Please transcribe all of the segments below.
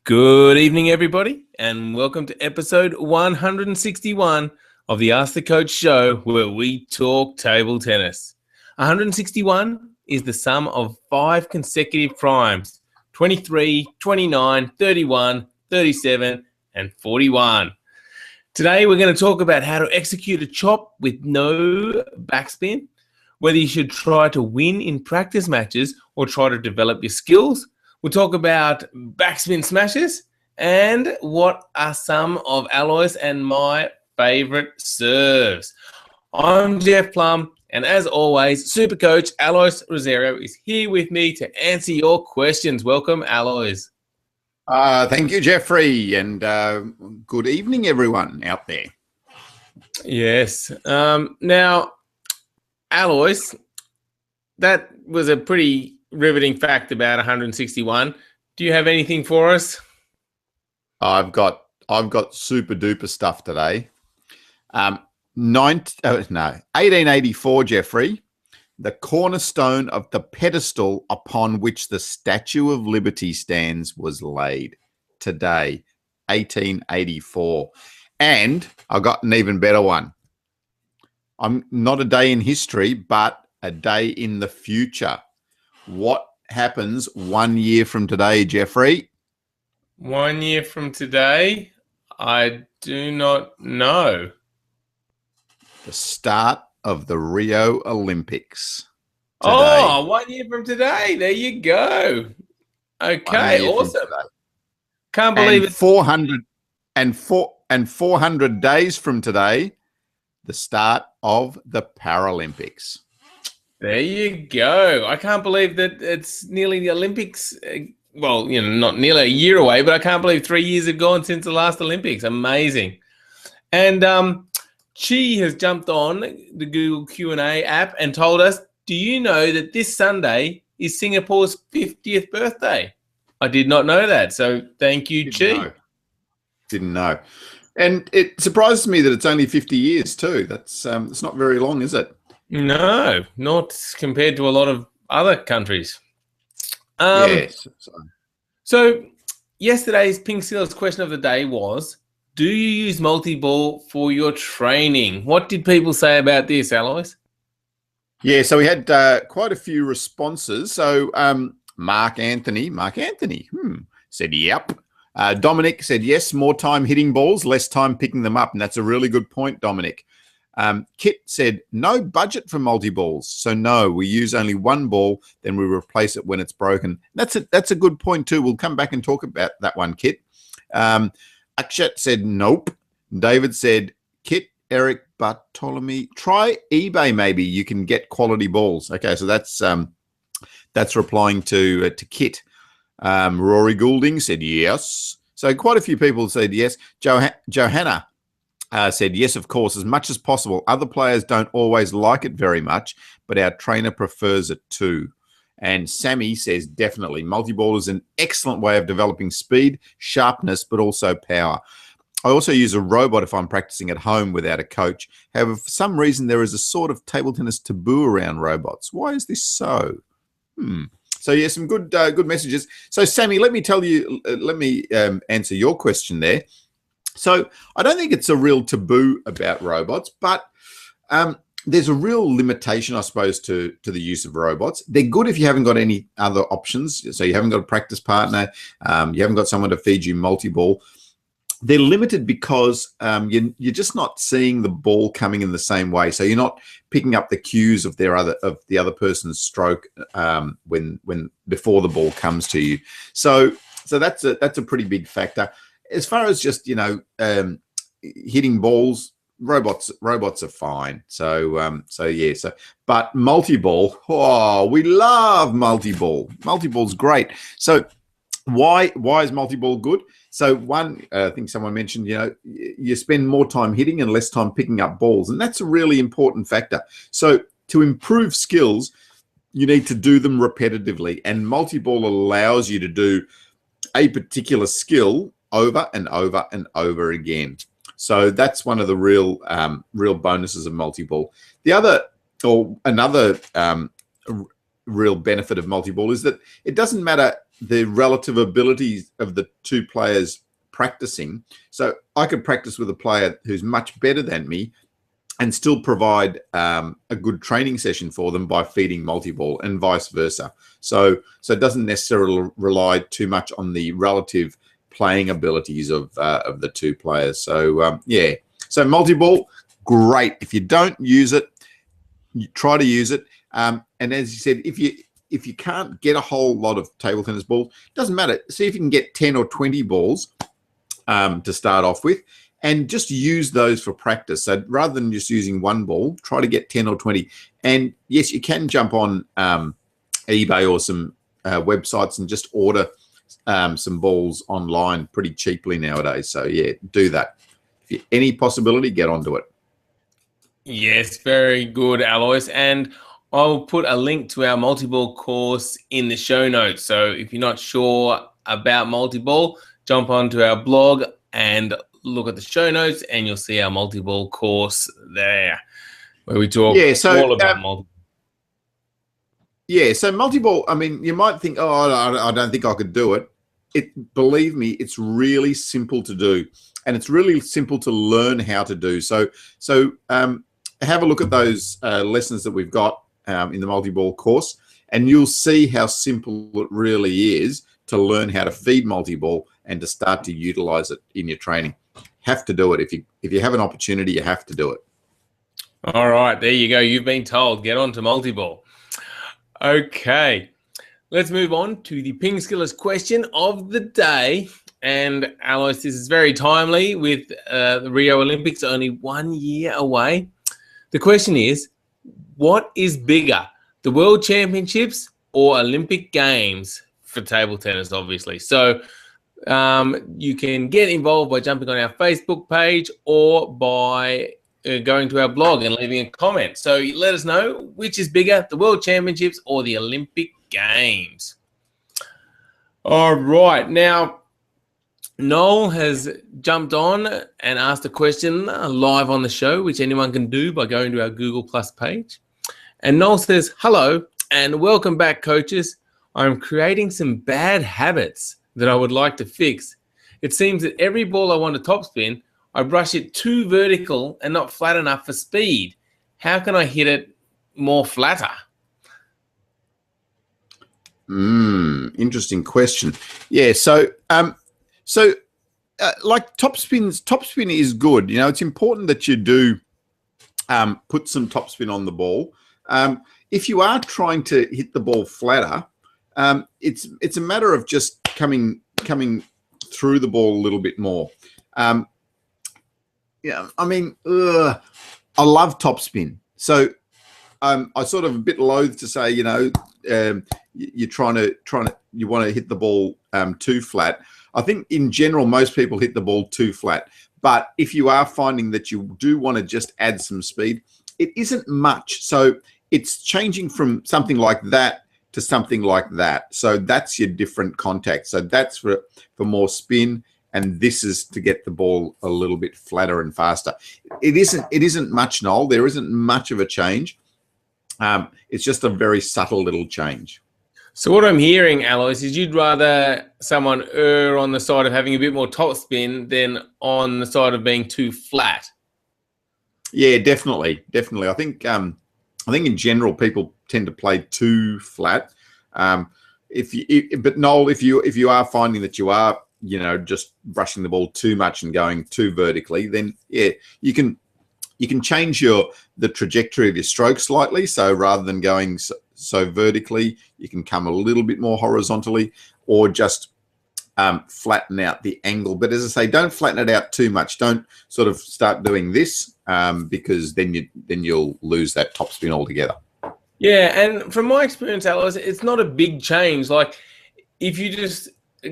Good evening, everybody, and welcome to episode 161 of the Ask the Coach show, where we talk table tennis. 161 is the sum of 5 consecutive primes: 23, 29, 31, 37, and 41. Today, we're going to talk about how to execute a chop with no backspin, whether you should try to win in practice matches or try to develop your skills. We'll talk about backspin smashes and what are some of Alois and my favorite serves. I'm Jeff Plum, and as always, Super Coach Alois Rosario is here with me to answer your questions. Welcome, Alois. Thank you, Jeffrey, and good evening, everyone out there. Yes. Now, Alois, that was a pretty riveting fact about 161. Do you have anything for us? I've got super duper stuff today. 1884, Jeffrey, the cornerstone of the pedestal upon which the Statue of Liberty stands was laid. Today, 1884. And I've got an even better one. I'm not a day in history, but a day in the future. What happens 1 year from today, Jeffrey? 1 year from today? I do not know. The start of the Rio Olympics. Today. Oh, 1 year from today. There you go. Okay, awesome. Can't believe it. 400 days from today, the start of the Paralympics. There you go. I can't believe that it's nearly the Olympics. Well, not nearly a year away, but I can't believe 3 years have gone since the last Olympics. Amazing. And Chi has jumped on the Google Q&A app and told us, do you know that this Sunday is Singapore's 50th birthday? I did not know that. So thank you, Chi. Didn't know. And it surprises me that it's only 50 years too. That's it's not very long, is it? No, not compared to a lot of other countries. Yes. So yesterday's PingSkills question of the day was, do you use multi-ball for your training? What did people say about this, Alois? Yeah, so we had quite a few responses. So Mark Anthony said, yep. Dominic said, yes, more time hitting balls, less time picking them up. And that's a really good point, Dominic. Kit said, no budget for multi-balls. So no, we use only one ball, then we replace it when it's broken. That's a good point too. We'll come back and talk about that one, Kit. Akshat said, nope. David said, Kit, Eric, Bartolome, try eBay maybe. You can get quality balls. Okay, so that's replying to Kit. Rory Goulding said, yes. So quite a few people said yes. Johanna said, yes, of course, as much as possible. Other players don't always like it very much, but our trainer prefers it too. And Sammy says, definitely. Multi-ball is an excellent way of developing speed, sharpness, but also power. I also use a robot if I'm practicing at home without a coach. However, for some reason, there is a sort of table tennis taboo around robots. Why is this so? So, yeah, some good messages. So, Sammy, let me answer your question there. So I don't think it's a real taboo about robots, but there's a real limitation, I suppose, to the use of robots. They're good if you haven't got any other options. So you haven't got a practice partner, you haven't got someone to feed you multi-ball. They're limited because you're just not seeing the ball coming in the same way. So you're not picking up the cues of the other person's stroke when before the ball comes to you. So that's a pretty big factor. As far as just hitting balls, robots are fine. But multi-ball, we love multi-ball. Multi-ball's great. So why is multi-ball good? So one, I think someone mentioned, you spend more time hitting and less time picking up balls, and that's a really important factor. So to improve skills, you need to do them repetitively, and multi-ball allows you to do a particular skill over and over and over again. So that's one of the real bonuses of multi-ball. Another real benefit of multi-ball is that it doesn't matter the relative abilities of the two players practicing. So I could practice with a player who's much better than me and still provide a good training session for them by feeding multi-ball, and vice versa. So it doesn't necessarily rely too much on the relative playing abilities of the two players. So yeah, so multi-ball, great. If you don't use it, you try to use it. And as you said, if you can't get a whole lot of table tennis balls, doesn't matter. See if you can get 10 or 20 balls to start off with, and just use those for practice. So rather than just using one ball, try to get 10 or 20. And yes, you can jump on eBay or some websites and just order some balls online pretty cheaply nowadays. So yeah, do that. If any possibility, get onto it. Yes, very good, Alois. And I'll put a link to our multi-ball course in the show notes. So if you're not sure about multi-ball, jump onto our blog and look at the show notes, and you'll see our multi-ball course there, where we talk all about multi-ball. Yeah, so multi-ball, I mean, you might think, oh, I don't think I could do it. Believe me, it's really simple to do, and it's really simple to learn how to do. So have a look at those lessons that we've got in the multi-ball course, and you'll see how simple it really is to learn how to feed multi-ball and to start to utilize it in your training. Have to do it. If you have an opportunity, you have to do it. All right, there you go. You've been told. Get on to multi-ball. Okay, let's move on to the PingSkills question of the day. And Alois, this is very timely with the Rio Olympics only 1 year away. The question is, what is bigger, the World Championships or Olympic Games for table tennis, obviously? So you can get involved by jumping on our Facebook page or by going to our blog and leaving a comment. So let us know which is bigger, the World Championships or the Olympic Games. All right. Now, Noel has jumped on and asked a question live on the show, which anyone can do by going to our Google Plus page. And Noel says, hello and welcome back, coaches. I'm creating some bad habits that I would like to fix. It seems that every ball I want to topspin, I brush it too vertical and not flat enough for speed. How can I hit it more flatter? Interesting question. Yeah, like topspin is good. You know, it's important that you do put some topspin on the ball. If you are trying to hit the ball flatter, it's a matter of just coming through the ball a little bit more. Yeah, I mean, I love topspin. So I sort of a bit loath to say, you know, you're you want to hit the ball too flat. I think in general, most people hit the ball too flat. But if you are finding that you do want to just add some speed, it isn't much. So it's changing from something like that to something like that. So that's your different contact. So that's for more spin, and this is to get the ball a little bit flatter and faster. It isn't much, Noel. There isn't much of a change. It's just a very subtle little change. So what I'm hearing, Alois, is you'd rather someone err on the side of having a bit more topspin than on the side of being too flat. Yeah, definitely. I think in general people tend to play too flat. But Noel, if you are finding that you are, you know, just brushing the ball too much and going too vertically, then yeah, you can change the trajectory of your stroke slightly. So rather than going so vertically, you can come a little bit more horizontally, or just flatten out the angle. But as I say, don't flatten it out too much. Don't sort of start doing this because then you'll lose that topspin altogether. Yeah, and from my experience, Alois, it's not a big change. Like if you just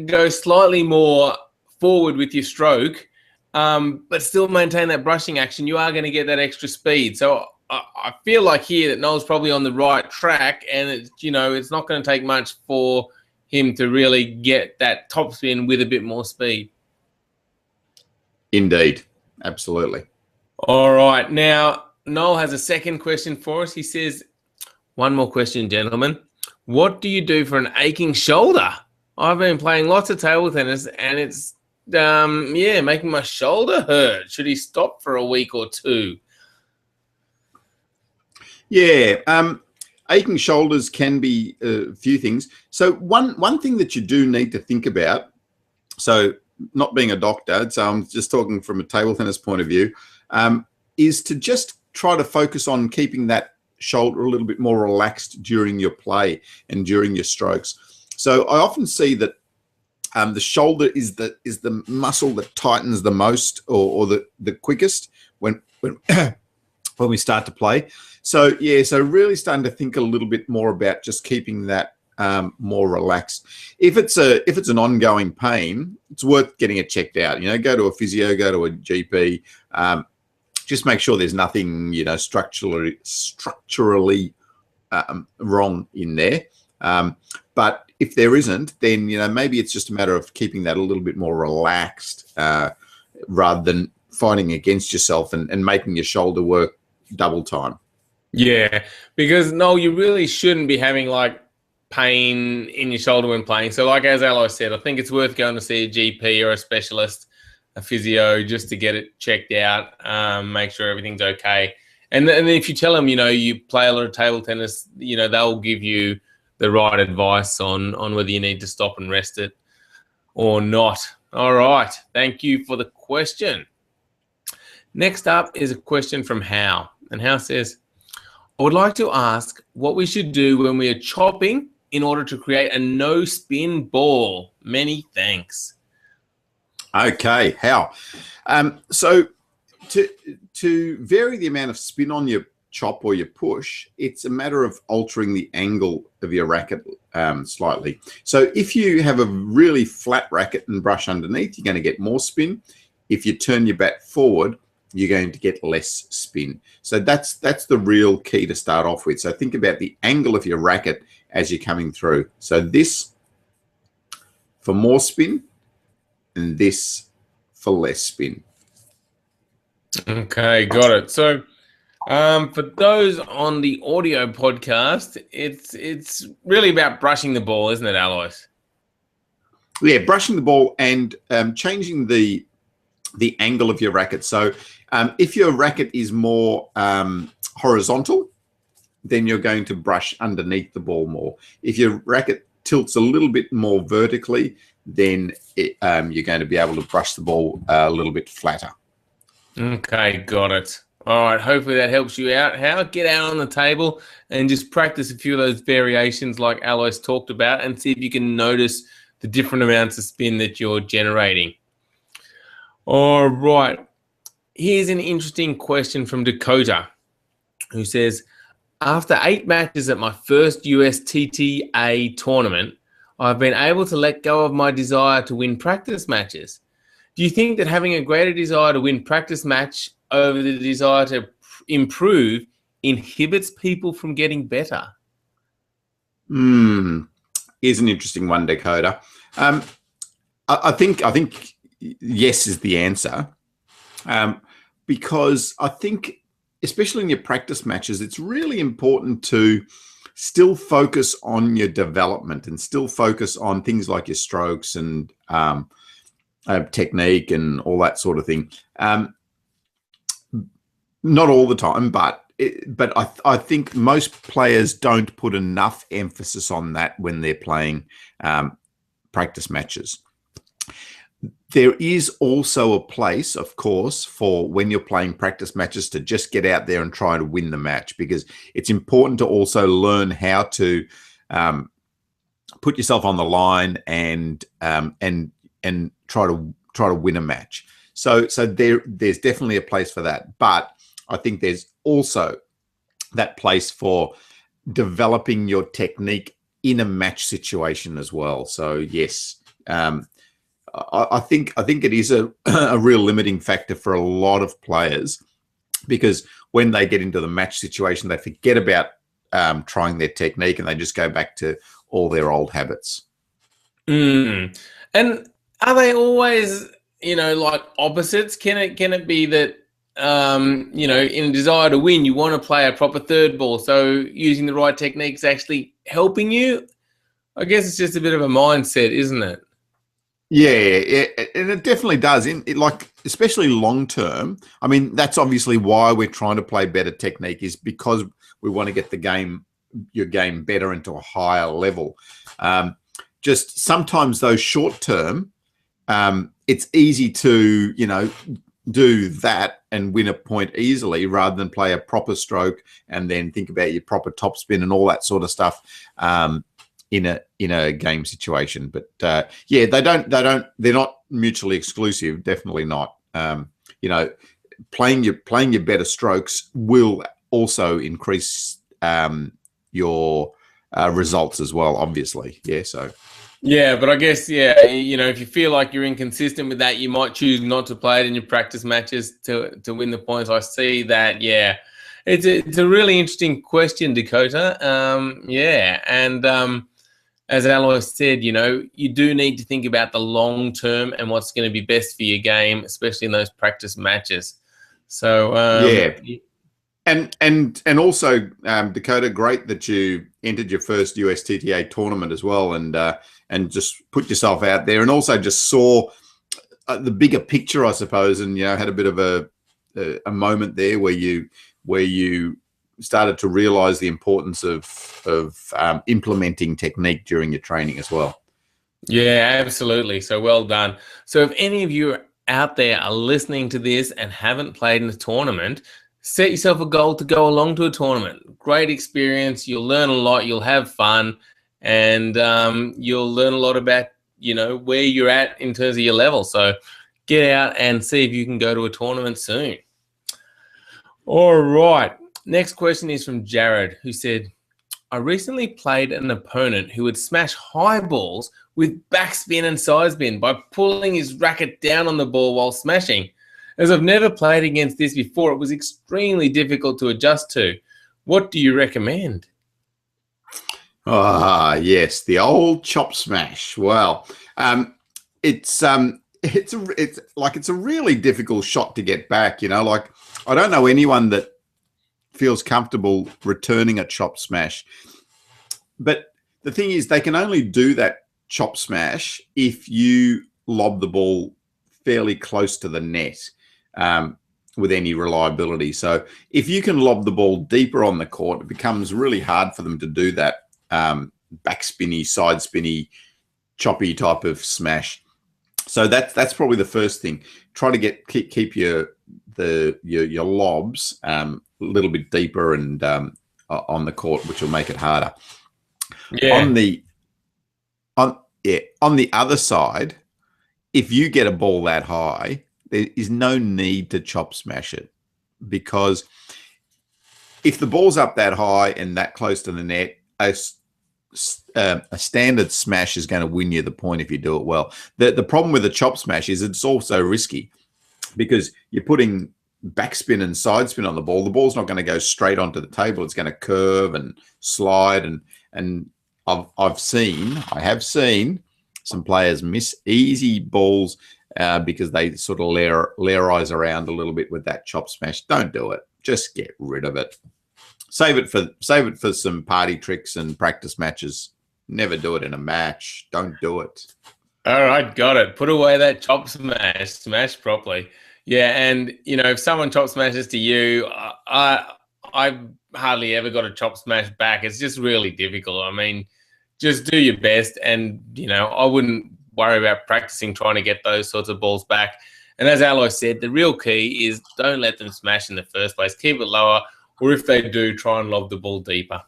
go slightly more forward with your stroke, but still maintain that brushing action, you are going to get that extra speed. So I feel like here that Noel's probably on the right track, and it's not going to take much for him to really get that topspin with a bit more speed. Indeed, absolutely. All right, now Noel has a second question for us. He says, one more question, gentlemen. What do you do for an aching shoulder? I've been playing lots of table tennis, and it's making my shoulder hurt. Should he stop for a week or two? Yeah, aching shoulders can be a few things. So one thing that you do need to think about, so not being a doctor, so I'm just talking from a table tennis point of view, is to just try to focus on keeping that shoulder a little bit more relaxed during your play and during your strokes. So I often see that the shoulder is the muscle that tightens the most or the quickest when when we start to play. So yeah, so really starting to think a little bit more about just keeping that more relaxed. If it's an ongoing pain, it's worth getting it checked out. You know, go to a physio, go to a GP. Just make sure there's nothing, you know, structurally wrong in there. But if there isn't, then, you know, maybe it's just a matter of keeping that a little bit more relaxed rather than fighting against yourself and making your shoulder work double time. Yeah, because no, you really shouldn't be having like pain in your shoulder when playing. So like as Alois said, I think it's worth going to see a GP or a specialist, a physio, just to get it checked out, make sure everything's okay. And then if you tell them, you know, you play a lot of table tennis, you know, they'll give you the right advice on whether you need to stop and rest it or not. All right. Thank you for the question. Next up is a question from Hal. And Hal says, I would like to ask what we should do when we are chopping in order to create a no-spin ball. Many thanks. Okay, Hal. So to vary the amount of spin on your chop or your push, it's a matter of altering the angle of your racket slightly. So if you have a really flat racket and brush underneath, you're going to get more spin. If you turn your bat forward, you're going to get less spin. So that's the real key to start off with. So think about the angle of your racket as you're coming through. So this for more spin and this for less spin. Okay, got it. So for those on the audio podcast, it's really about brushing the ball, isn't it, Alois? Yeah, brushing the ball and changing the angle of your racket. So if your racket is more horizontal, then you're going to brush underneath the ball more. If your racket tilts a little bit more vertically, then you're going to be able to brush the ball a little bit flatter. Okay, got it. All right, hopefully that helps you out. How? Get out on the table and just practice a few of those variations like Alois talked about and see if you can notice the different amounts of spin that you're generating. All right. Here's an interesting question from Dakota, who says, after 8 matches at my first USTTA tournament, I've been able to let go of my desire to win practice matches. Do you think that having a greater desire to win practice match over the desire to improve inhibits people from getting better? Is an interesting one, Dakota. I think yes is the answer, because I think, especially in your practice matches, it's really important to still focus on your development and still focus on things like your strokes and technique and all that sort of thing. Not all the time, but I think most players don't put enough emphasis on that when they're playing practice matches. There is also a place, of course, for when you're playing practice matches to just get out there and try to win the match, because it's important to also learn how to put yourself on the line and try to win a match. So there's definitely a place for that, but I think there's also that place for developing your technique in a match situation as well. So yes. I think it is a real limiting factor for a lot of players, because when they get into the match situation, they forget about trying their technique and they just go back to all their old habits. And are they always, like opposites? Can it be that, in a desire to win, you want to play a proper third ball, so using the right techniques actually helping you? I guess it's just a bit of a mindset, isn't it? Yeah, and it definitely does. Like, especially long term. I mean, that's obviously why we're trying to play better technique, is because we want to get your game better into a higher level. Just sometimes those short term, it's easy to do that and win a point easily, rather than play a proper stroke and then think about your proper topspin and all that sort of stuff. In a game situation. But yeah, they're not mutually exclusive. Definitely not. Playing your better strokes will also increase your results as well, obviously. Yeah. So Yeah, but I guess, yeah, if you feel like you're inconsistent with that, you might choose not to play it in your practice matches to win the points. I see that. Yeah, it's a really interesting question, Dakota. Yeah, and as Alois said, you do need to think about the long term and what's going to be best for your game, especially in those practice matches. So yeah, and also, Dakota, great that you entered your first USTTA tournament as well, and just put yourself out there, and also just saw the bigger picture, I suppose, and had a bit of a moment there where you started to realize the importance of implementing technique during your training as well. Yeah, absolutely. So well done. So if any of you out there are listening to this and haven't played in a tournament, set yourself a goal to go along to a tournament. Great experience. You'll learn a lot. You'll have fun, and you'll learn a lot about where you're at in terms of your level. So get out and see if you can go to a tournament soon. All right. Next question is from Jared, who said, I recently played an opponent who would smash high balls with backspin and side spin by pulling his racket down on the ball while smashing. As I've never played against this before, it was extremely difficult to adjust to. What do you recommend? Ah, yes, the old chop smash. Well, it's a really difficult shot to get back. Like, I don't know anyone that feels comfortable returning a chop smash. But the thing is, they can only do that chop smash if you lob the ball fairly close to the net with any reliability. So if you can lob the ball deeper on the court, it becomes really hard for them to do that backspinny, side spinny, choppy type of smash. So that's probably the first thing. Try to keep your lobs a little bit deeper and on the court, which will make it harder. Yeah. On the other side, if you get a ball that high, there is no need to chop smash it, because if the ball's up that high and that close to the net, a standard smash is going to win you the point if you do it well. The problem with a chop smash is it's also risky, because you're putting backspin and side spin on the ball. The ball's not going to go straight onto the table. It's going to curve and slide, and I have seen some players miss easy balls because they sort of lairize around a little bit with that chop smash. Don't do it. Just get rid of it. Save it for some party tricks and practice matches. Never do it in a match. Don't do it. All right, got it. Put away that chop smash. Smash properly. Yeah, and if someone chop smashes to you, I've hardly ever got a chop smash back. It's just really difficult. I mean, just do your best, and I wouldn't worry about practicing trying to get those sorts of balls back. And as Alois said, the real key is don't let them smash in the first place. Keep it lower, or if they do, try and lob the ball deeper.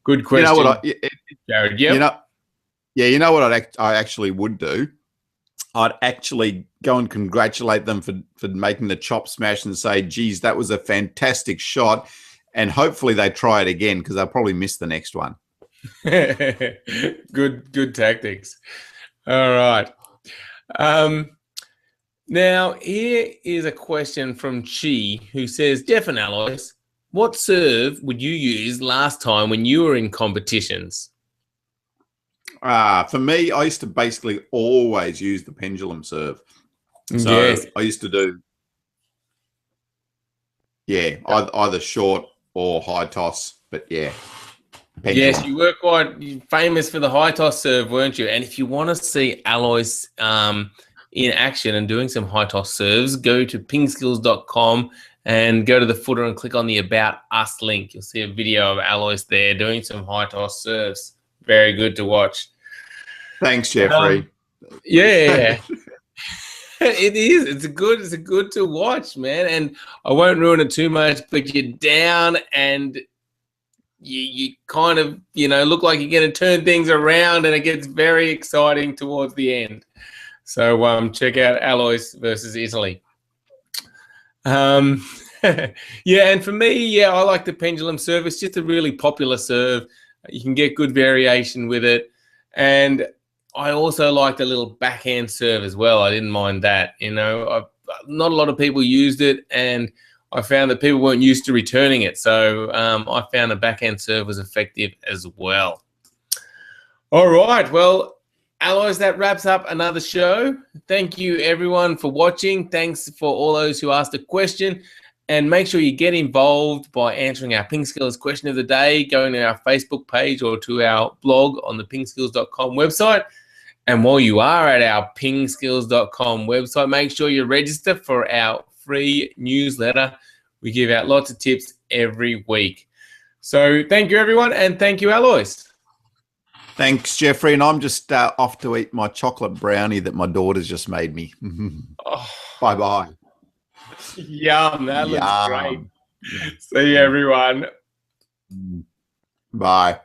Good question, Jared. Yep. You know what I actually would do? I'd actually go and congratulate them for making the chop smash and say, geez, that was a fantastic shot. And hopefully they try it again, because they'll probably miss the next one. Good tactics. All right. Now, here is a question from Chi, who says, Jeff and Alois, what serve would you use last time when you were in competitions? For me, I used to basically always use the pendulum serve. So yes. I used to do, either short or high toss. But yeah. pendulum. Yes, you were quite famous for the high toss serve, weren't you? And if you want to see Alois in action and doing some high toss serves, go to pingskills.com and go to the footer and click on the About Us link. You'll see a video of Alois there doing some high toss serves. Very good to watch. Thanks, Jeffrey. Yeah. It is. It's good to watch, man. And I won't ruin it too much, but you're down and you kind of, look like you're going to turn things around, and it gets very exciting towards the end. So check out Alois versus Italy. Yeah, and for me, I like the pendulum serve. It's just a really popular serve. You can get good variation with it. And I also like the little backhand serve as well. I didn't mind that. Not a lot of people used it, and I found that people weren't used to returning it. So I found the backhand serve was effective as well. All right. Well, Alois, that wraps up another show. Thank you, everyone, for watching. Thanks for all those who asked a question. And make sure you get involved by answering our PingSkills question of the day, going to our Facebook page or to our blog on the pingskills.com website. And while you are at our pingskills.com website, make sure you register for our free newsletter. We give out lots of tips every week. So thank you, everyone, and thank you, Alois. Thanks, Jeffrey. And I'm just off to eat my chocolate brownie that my daughter's just made me. Bye-bye. Yum. That looks great. See you, everyone. Bye.